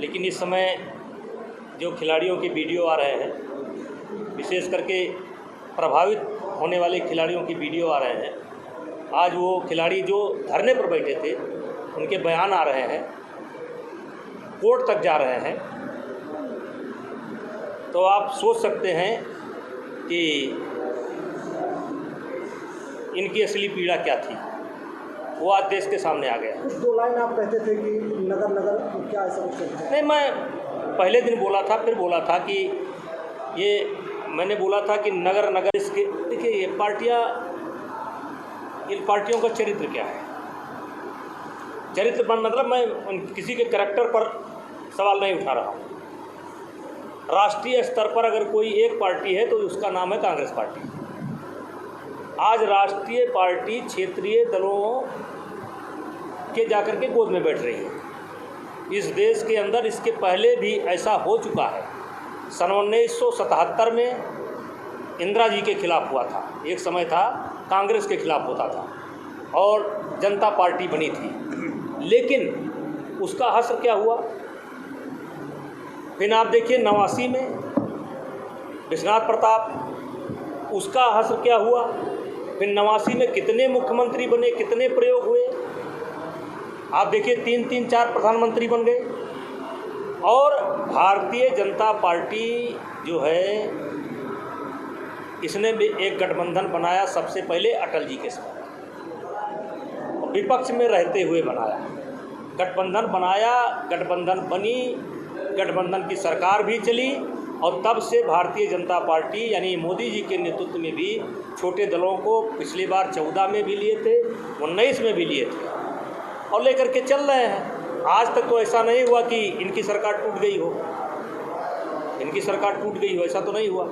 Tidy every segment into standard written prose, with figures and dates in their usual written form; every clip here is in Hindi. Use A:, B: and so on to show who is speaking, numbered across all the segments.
A: लेकिन इस समय जो खिलाड़ियों के वीडियो आ रहे हैं, विशेष करके प्रभावित होने वाले खिलाड़ियों की वीडियो आ रहे हैं, आज वो खिलाड़ी जो धरने पर बैठे थे उनके बयान आ रहे हैं, कोर्ट तक जा रहे हैं, तो आप सोच सकते हैं कि इनकी असली पीड़ा क्या थी। वो आज देश के सामने आ गया।
B: कुछ दो लाइन आप कहते थे कि नगर नगर क्या ऐसा कुछ कहते हैं?
A: नहीं, मैं पहले दिन बोला था, फिर बोला था कि मैंने बोला था कि नगर नगर इसके, देखिए ये पार्टियाँ, इन पार्टियों का चरित्र क्या है। चरित्र पर मतलब मैं किसी के करैक्टर पर सवाल नहीं उठा रहा हूँ। राष्ट्रीय स्तर पर अगर कोई एक पार्टी है तो उसका नाम है कांग्रेस पार्टी। आज राष्ट्रीय पार्टी क्षेत्रीय दलों के जाकर के गोद में बैठ रही है। इस देश के अंदर इसके पहले भी ऐसा हो चुका है। सन 1977 में इंदिरा जी के खिलाफ हुआ था, एक समय था कांग्रेस के खिलाफ होता था और जनता पार्टी बनी थी, लेकिन उसका हश्र क्या हुआ। फिर आप देखिए 89 में विश्वनाथ प्रताप, उसका हश्र क्या हुआ। फिर 89 में कितने मुख्यमंत्री बने, कितने प्रयोग हुए। आप देखिए 3-3, 4 प्रधानमंत्री बन गए। और भारतीय जनता पार्टी जो है, इसने भी एक गठबंधन बनाया सबसे पहले अटल जी के समय, विपक्ष में रहते हुए बनाया, गठबंधन बनाया, गठबंधन बनी, गठबंधन की सरकार भी चली। और तब से भारतीय जनता पार्टी यानी मोदी जी के नेतृत्व में भी छोटे दलों को पिछली बार 14 में भी लिए थे, 19 में भी लिए थे और लेकर के चल रहे हैं। आज तक तो ऐसा नहीं हुआ कि इनकी सरकार टूट गई हो, इनकी सरकार टूट गई हो, ऐसा तो नहीं हुआ।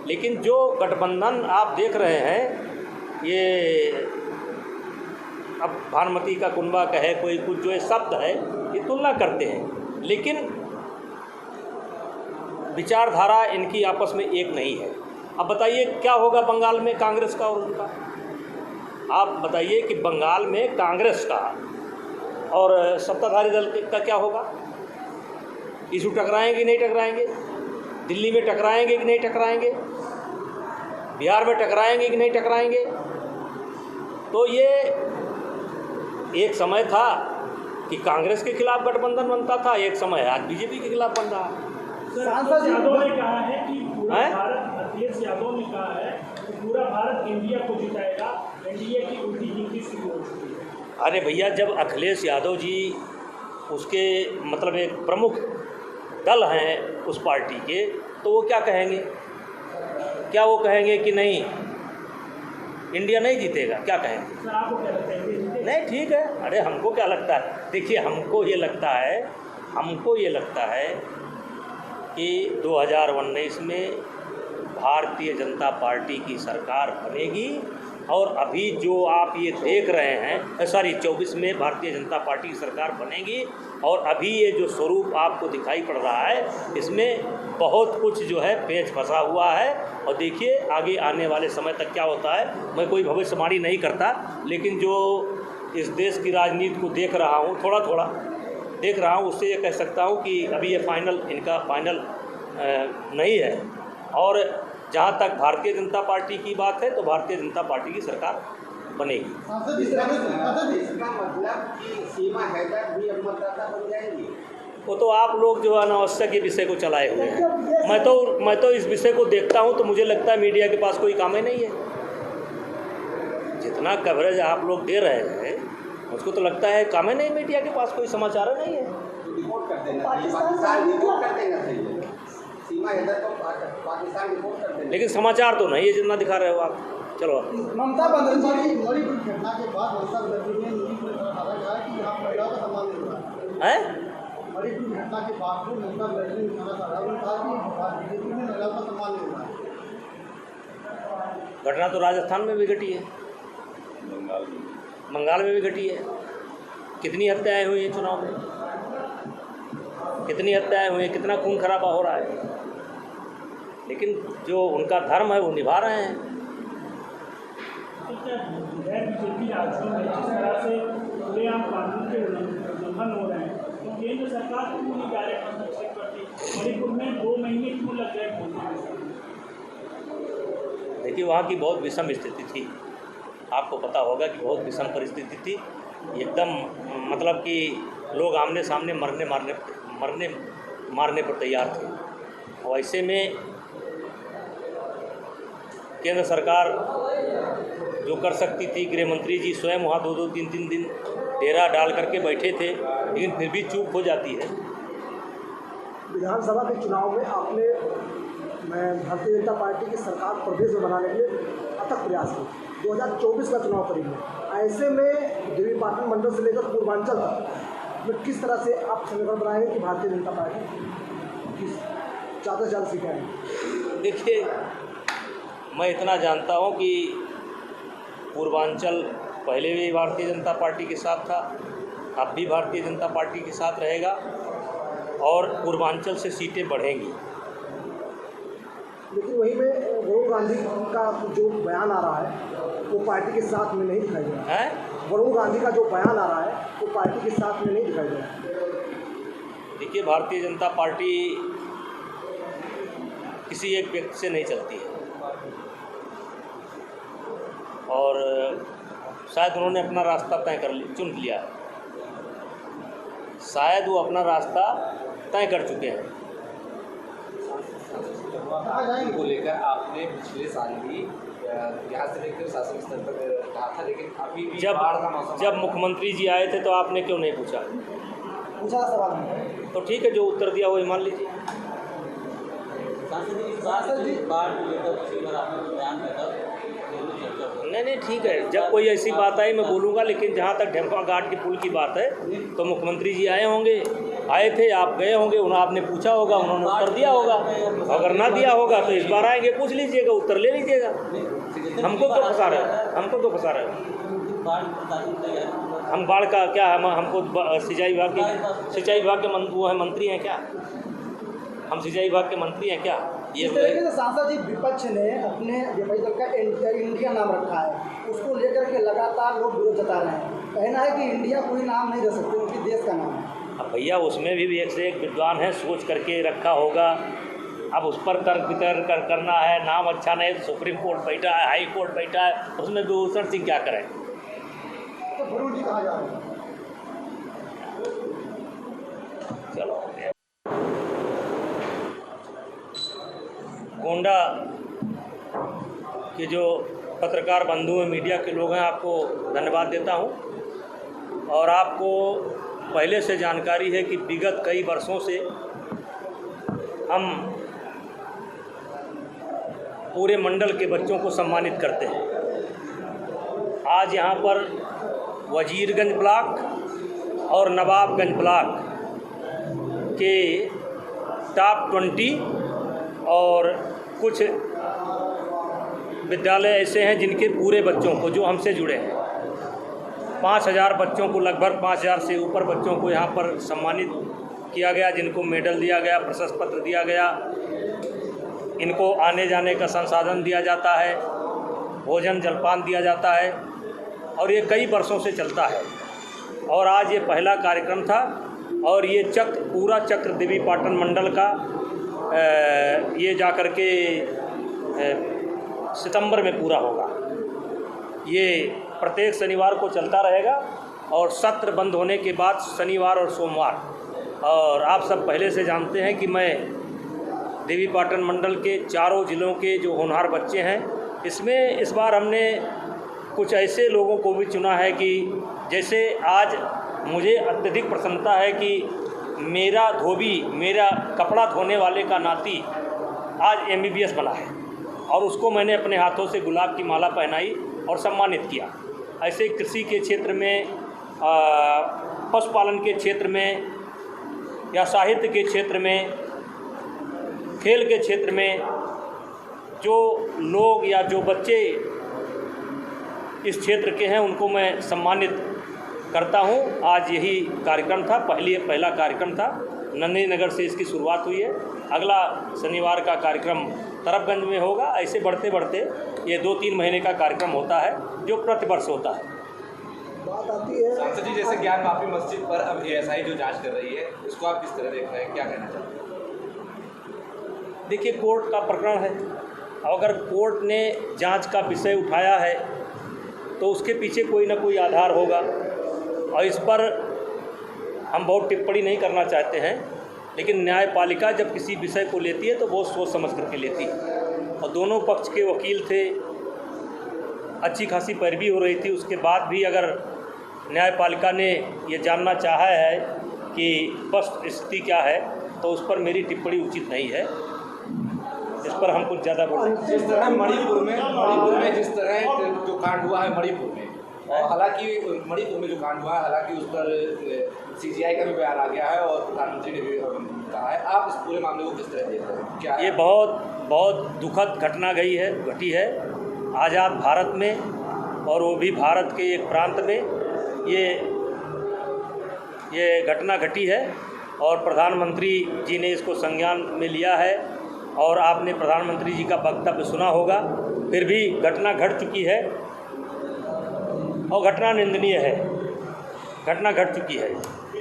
A: लेकिन जो गठबंधन आप देख रहे हैं, ये अब भानुमति का कुनबा कहे कोई, कुछ जो ये शब्द है ये तुलना करते हैं, लेकिन विचारधारा इनकी आपस में एक नहीं है। अब बताइए क्या होगा बंगाल में कांग्रेस का और उनका। आप बताइए कि बंगाल में कांग्रेस का और सत्ताधारी दल का क्या होगा। इशू टकराएंगे नहीं टकराएंगे, दिल्ली में टकराएंगे कि नहीं टकराएंगे, बिहार में टकराएंगे कि नहीं टकराएंगे। तो ये एक समय था कि कांग्रेस के खिलाफ गठबंधन बनता था, एक समय आज बीजेपी के खिलाफ बन रहा है।
C: सांसद यादव ने कहा है कि पूरा भारत, अखिलेश यादव ने कहा है कि पूरा भारत इंडिया को जिताएगा, एनडीए की उल्टी गिनती शुरू हो चुकी है।
A: अरे भैया, जब अखिलेश यादव जी उसके मतलब एक प्रमुख दल हैं उस पार्टी के, तो वो क्या कहेंगे? क्या वो कहेंगे कि नहीं इंडिया नहीं जीतेगा? क्या कहेंगे?
C: सर आपको क्या लगता है?
A: नहीं, ठीक है। अरे हमको क्या लगता है, देखिए हमको ये लगता है कि 2019 में भारतीय जनता पार्टी की सरकार बनेगी। और अभी जो आप ये देख रहे हैं, 24 में भारतीय जनता पार्टी की सरकार बनेगी। और अभी ये जो स्वरूप आपको दिखाई पड़ रहा है, इसमें बहुत कुछ जो है पेच फंसा हुआ है। और देखिए आगे आने वाले समय तक क्या होता है। मैं कोई भविष्यवाणी नहीं करता, लेकिन जो इस देश की राजनीति को देख रहा हूँ, थोड़ा थोड़ा देख रहा हूँ, उससे ये कह सकता हूँ कि अभी ये इनका फाइनल नहीं है। और जहाँ तक भारतीय जनता पार्टी की बात है, तो भारतीय जनता पार्टी की सरकार बनेगी।
D: इसका मतलब कि सीमा हैदर भी अब मतदाता बन जाएंगे।
A: वो तो आप लोग जो अनावश्यक ये विषय को चलाए हुए हैं। मैं तो इस विषय को देखता हूँ तो मुझे लगता है मीडिया के पास कोई काम ही नहीं है। जितना कवरेज आप लोग दे रहे हैं, मुझको तो लगता है काम ही नहीं, मीडिया के पास कोई समाचार नहीं है।
D: रिपोर्ट कर देना चाहिए, पाकिस्तान रिपोर्ट कर देना चाहिए। सीमा हैदर को पाकिस्तान रिपोर्ट कर देना।
A: लेकिन समाचार तो नहीं है जितना दिखा रहे हो आप। चलो,
B: ममता बनर्जी की मणिपुर घटना के बाद ममता बनर्जी ने नीति पर कहा कि यहाँ महिलाओं का सम्मान नहीं हो रहा है। मणिपुर घटना के बाद में ममता बनर्जी ने कहा कि बीजेपी में महिलाओं का सम्मान नहीं हो रहा है।
A: घटना तो राजस्थान में भी घटी है, बंगाल में भी घटी है। कितनी हत्याएं हुई हैं चुनाव में, कितनी हत्याएं हुई हैं, कितना खून खराबा हो रहा है। लेकिन जो उनका धर्म है वो निभा रहे हैं।
C: बीजेपी राज्यों में जिस तरह से खुलेआम कानून के उल्लंघन हो रहे हैं, तो ये केंद्र सरकार क्यों नहीं डायरेक्ट हस्तक्षेप करती? मणिपुर में 2 महीने क्यों लग गए पहुंचने में?
A: देखिए, वहाँ की बहुत विषम स्थिति थी, आपको पता होगा कि बहुत विषम परिस्थिति थी एकदम, मतलब कि लोग आमने सामने मारने पर तैयार थे। और ऐसे में केंद्र सरकार जो कर सकती थी, गृह मंत्री जी स्वयं वहाँ 2-2, 3-3 दिन डेरा डाल करके बैठे थे, लेकिन फिर भी चूक हो जाती है।
E: विधानसभा के चुनाव में आपने भारतीय जनता पार्टी की सरकार प्रदेश में बनाने के लिए अथक प्रयास किए। 2024 का चुनाव करीब है, ऐसे में देवीपाटन मंडल से लेकर पूर्वांचल तक में किस तरह से आप समीकरण बनाएंगे कि भारतीय जनता पार्टी किस ज़्यादा से ज़्यादा सीटें आएंगी?
A: देखिए, मैं इतना जानता हूँ कि पूर्वांचल पहले भी भारतीय जनता पार्टी के साथ था, अब भी भारतीय जनता पार्टी के साथ रहेगा और पूर्वांचल से सीटें बढ़ेंगी।
E: लेकिन वहीं में वरुण गांधी का जो बयान आ रहा है वो पार्टी के साथ में नहीं दिखाई दे रहा
A: है।
E: वरुण गांधी का जो बयान आ रहा है वो पार्टी के साथ में नहीं दिखाई दे रहा।
A: देखिए, भारतीय जनता पार्टी किसी एक व्यक्ति से नहीं चलती है और शायद उन्होंने अपना रास्ता चुन लिया है, शायद वो अपना रास्ता तय कर चुके हैं।
D: को लेकर आपने पिछले साल भी यहाँ से लेकर शासन स्तर पर कहा था, लेकिन अभी भी बाढ़ का मौसम।
A: जब मुख्यमंत्री जी आए थे तो आपने क्यों नहीं पूछा?
E: सवाल नहीं।
A: तो ठीक है, जो उत्तर दिया वही मान लीजिए। नहीं, ठीक है, जब कोई ऐसी बात आई मैं बोलूँगा, लेकिन जहाँ तक ढेमका घाट के पुल की बात है तो मुख्यमंत्री जी आए होंगे, आए थे, आप गए होंगे, उन्होंने आपने पूछा होगा, उन्होंने उत्तर दिया होगा। अगर ना दिया होगा तो इस बार आएंगे, पूछ लीजिएगा, उत्तर ले लीजिएगा। हमको तो फंसा रहे हो। हम बाढ़ का क्या है, हमको सिंचाई विभाग के वो है मंत्री हैं क्या? हम सिंचाई विभाग के मंत्री हैं क्या?
B: इस तरीके से सांसद जी विपक्ष ने अपने विपक्षी दल का इंडिया नाम रखा है, उसको लेकर के लगातार लोग विरोध जता रहे हैं। कहना है कि इंडिया कोई नाम नहीं दे सकते, उनकी देश का नाम है।
A: अब भैया, उसमें भी एक से एक विद्वान है, सोच करके रखा होगा। अब उस पर तर्क वितर्क करना है, नाम अच्छा नहीं तो सुप्रीम कोर्ट बैठा है, हाई कोर्ट बैठा है, उसमें भूषण सिंह क्या करें?
B: तो वरुण जी कहाँ जा रहे हैं?
A: चलो, गोंडा के जो पत्रकार बंधु हैं, मीडिया के लोग हैं, आपको धन्यवाद देता हूं। और आपको पहले से जानकारी है कि विगत कई वर्षों से हम पूरे मंडल के बच्चों को सम्मानित करते हैं। आज यहाँ पर वजीरगंज ब्लॉक और नवाबगंज ब्लॉक के टॉप 20 और कुछ विद्यालय ऐसे हैं जिनके पूरे बच्चों को, जो हमसे जुड़े हैं, 5000 बच्चों को, लगभग 5000 से ऊपर बच्चों को यहाँ पर सम्मानित किया गया, जिनको मेडल दिया गया, प्रशस्ति पत्र दिया गया। इनको आने जाने का संसाधन दिया जाता है, भोजन जलपान दिया जाता है और ये कई वर्षों से चलता है। और आज ये पहला कार्यक्रम था और ये पूरा चक्र देवीपाटन मंडल का ये जाकर के सितंबर में पूरा होगा। ये प्रत्येक शनिवार को चलता रहेगा और सत्र बंद होने के बाद शनिवार और सोमवार। और आप सब पहले से जानते हैं कि मैं देवीपाटन मंडल के चारों ज़िलों के जो होनहार बच्चे हैं, इसमें इस बार हमने कुछ ऐसे लोगों को भी चुना है कि जैसे आज मुझे अत्यधिक प्रसन्नता है कि मेरा धोबी, मेरा कपड़ा धोने वाले का नाती आज MBBS बना है और उसको मैंने अपने हाथों से गुलाब की माला पहनाई और सम्मानित किया। ऐसे कृषि के क्षेत्र में, पशुपालन के क्षेत्र में या साहित्य के क्षेत्र में, खेल के क्षेत्र में जो लोग या जो बच्चे इस क्षेत्र के हैं उनको मैं सम्मानित करता हूं। आज यही कार्यक्रम था, पहला कार्यक्रम था। नंदी नगर से इसकी शुरुआत हुई है। अगला शनिवार का कार्यक्रम तरफगंज में होगा। ऐसे बढ़ते बढ़ते ये 2-3 महीने का कार्यक्रम होता है जो प्रतिवर्ष होता है।
E: बात आती है
D: सांसद जी, जैसे ज्ञान वापी मस्जिद पर अब एएसआई जो जांच कर रही है, इसको आप किस तरह देख रहे हैं, क्या कहना चाहते हैं?
A: देखिए, कोर्ट का प्रकरण है। अगर कोर्ट ने जांच का विषय उठाया है तो उसके पीछे कोई ना कोई आधार होगा, और इस पर हम बहुत टिप्पणी नहीं करना चाहते हैं। लेकिन न्यायपालिका जब किसी विषय को लेती है तो बहुत सोच समझ करके लेती है, और दोनों पक्ष के वकील थे, अच्छी खासी पैरवी हो रही थी। उसके बाद भी अगर न्यायपालिका ने ये जानना चाहा है कि स्पष्ट स्थिति क्या है, तो उस पर मेरी टिप्पणी उचित नहीं है। इस पर हम कुछ ज़्यादा बोल
D: जिस तरह मणिपुर में जिस तरह जो कांड हुआ है मणिपुर में, और हालांकि मणिपुर में जो कांड हुआ है, हालांकि उस पर सीजीआई का भी बयान आ गया है और प्रधानमंत्री ने भी कहा है, आप इस पूरे मामले को किस तरह देख रहे हैं? क्या
A: ये बहुत दुखद घटना घटी है आज़ाद भारत में, और वो भी भारत के एक प्रांत में ये घटना घटी है, और प्रधानमंत्री जी ने इसको संज्ञान में लिया है, और आपने प्रधानमंत्री जी का वक्तव्य सुना होगा। फिर भी घटना घट चुकी है और घटना निंदनीय है, घटना घट चुकी है।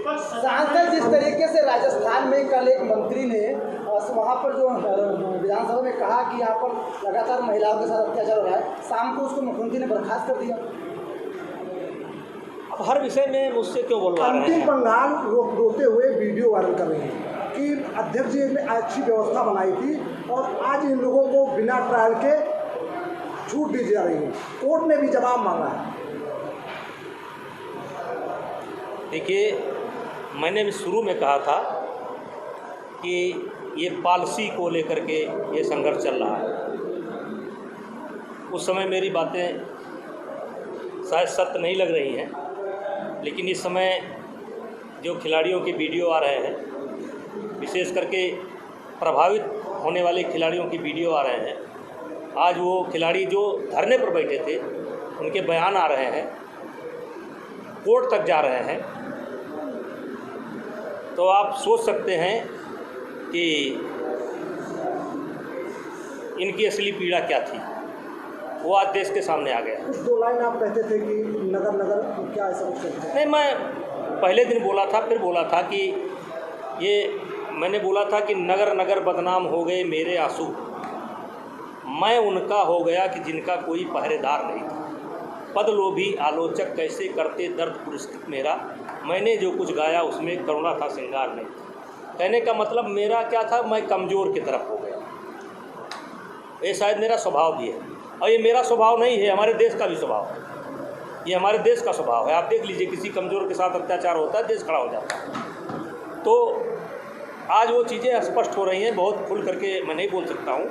E: सांसद, जिस तरीके से राजस्थान में कल एक मंत्री ने वहाँ पर जो विधानसभा में कहा कि यहाँ पर लगातार महिलाओं के साथ अत्याचार हो रहा है, शाम को उसको मुख्यमंत्री ने बर्खास्त कर दिया।
A: अब हर विषय में मुझसे क्यों बोलवा रहे
E: अंतिम
A: हैं?
E: बंगाल रोते हुए वीडियो वायरल कर रही है कि अध्यक्ष जी ने अच्छी व्यवस्था बनाई थी और आज इन लोगों को बिना ट्रायल के छूट दी जा रही है। कोर्ट ने भी जवाब मांगा है।
A: देखिए, मैंने भी शुरू में कहा था कि ये पॉलिसी को लेकर के ये संघर्ष चल रहा है। उस समय मेरी बातें शायद सत्य नहीं लग रही हैं, लेकिन इस समय जो खिलाड़ियों के वीडियो आ रहे हैं, विशेष करके प्रभावित होने वाले खिलाड़ियों की वीडियो आ रहे हैं, आज वो खिलाड़ी जो धरने पर बैठे थे उनके बयान आ रहे हैं, कोर्ट तक जा रहे हैं, तो आप सोच सकते हैं कि इनकी असली पीड़ा क्या थी। वो आज देश के सामने आ गया।
E: कुछ दो लाइन आप कहते थे कि नगर क्या ऐसा कुछ कहते थे?
A: नहीं, मैं पहले दिन बोला था, फिर बोला था कि मैंने बोला था कि नगर नगर बदनाम हो गए मेरे आंसू, मैं उनका हो गया कि जिनका कोई पहरेदार नहीं था। पदलोभी आलोचक कैसे करते दर्द पुरस्कृत मेरा, मैंने जो कुछ गाया उसमें करुणा था श्रृंगार नहीं। कहने का मतलब मेरा क्या था, मैं कमज़ोर की तरफ हो गया। ये शायद मेरा स्वभाव भी है, और ये मेरा स्वभाव नहीं है, हमारे देश का भी स्वभाव है। ये हमारे देश का स्वभाव है। आप देख लीजिए, किसी कमज़ोर के साथ अत्याचार होता है, देश खड़ा हो जाता है। तो आज वो चीज़ें स्पष्ट हो रही हैं। बहुत खुल करके मैं नहीं बोल सकता हूँ,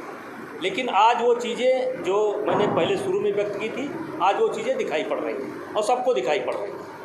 A: लेकिन आज वो चीज़ें जो मैंने पहले शुरू में व्यक्त की थी, आज वो चीज़ें दिखाई पड़ रही हैं और सबको दिखाई पड़ रही हैं।